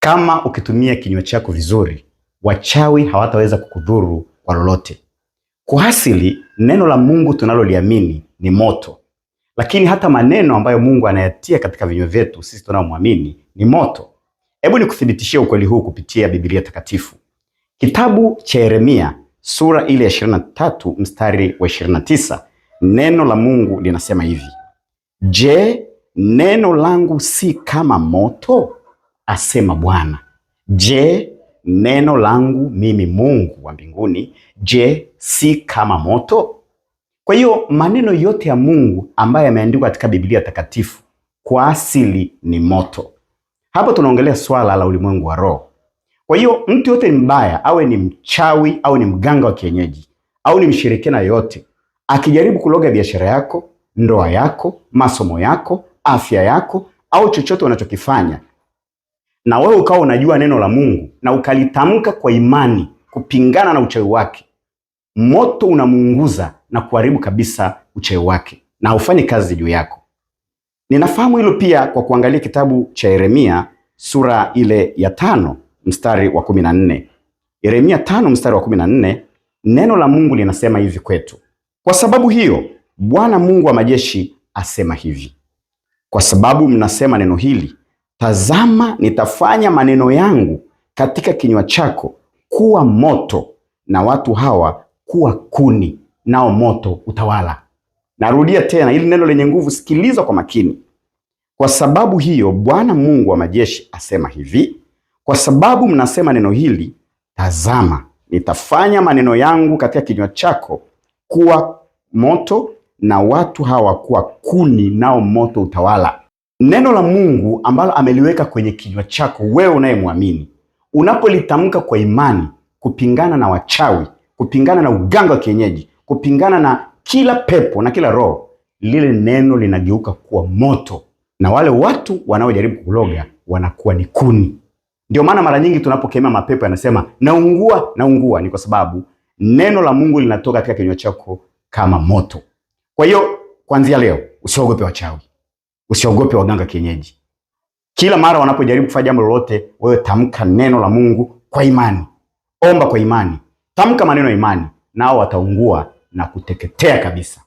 Kama ukitumia kinywa chako vizuri, wachawi hawataweza kukudhuru kwa lolote. Kwa asili, neno la Mungu tunaloliamini ni moto. Lakini hata maneno ambayo Mungu anayatia katika vinywa vyetu sisi tunaomwamini ni moto. Hebu nikuthibitishie ukweli huu kupitia Biblia takatifu. Kitabu cha Yeremia sura ile ya 23 mstari wa 29, neno la Mungu linasema hivi: Je, neno langu si kama moto? Asema Bwana. Je, neno langu mimi Mungu wa mbinguni, je, si kama moto? Kwa hiyo maneno yote ya Mungu ambayo yameandikwa katika Biblia takatifu kwa asili ni moto. Hapa tunaongelea swala la ulimwengu wa roho. Kwa hiyo mtu yote mbaya, awe ni mchawi au ni mganga wa kienyeji au ni mshirikina yote, akijaribu kuloga biashara yako, ndoa yako, masomo yako, afya yako au chochote unachokifanya, na wewe ukawa unajua neno la Mungu na ukalitamka kwa imani kupingana na uchawi wake, moto unamuunguza na kuharibu kabisa uchawi wake na haufanyi kazi juu yako. Ninafahamu hilo pia kwa kuangalia kitabu cha Yeremia sura ile ya 5 mstari wa 14. Yeremia 5 mstari wa 14, neno la Mungu linasema hivi kwetu: kwa sababu hiyo Bwana Mungu wa majeshi asema hivi, kwa sababu mnasema neno hili, tazama nitafanya maneno yangu katika kinywa chako kuwa moto na watu hawa kuwa kuni, nao moto utawala. Narudia tena hili neno lenye nguvu, sikiliza kwa makini. Kwa sababu hiyo Bwana Mungu wa majeshi asema hivi, kwa sababu mnasema neno hili, tazama nitafanya maneno yangu katika kinywa chako kuwa moto na watu hawa kuwa kuni, nao moto utawala. Neno la Mungu ambalo ameliweka kwenye kinywa chako wewe unayemwamini, unapolitamka kwa imani kupingana na wachawi, kupingana na uganga wa kienyeji, kupingana na kila pepo na kila roho, lile neno linageuka kuwa moto na wale watu wanaojaribu kuloga wanakuwa ni kuni. Ndio maana mara nyingi tunapokemea mapepo yanasema naungua, naungua, ni kwa sababu neno la Mungu linatoka katika kinywa chako kama moto. Kwa hiyo kuanzia leo usiogope wachawi, usiogope waganga kienyeji. Kila mara wanapojaribu kufanya jambo lolote, wewe tamka neno la Mungu kwa imani. Omba kwa imani, tamka maneno ya imani, nao wataungua na kuteketea kabisa.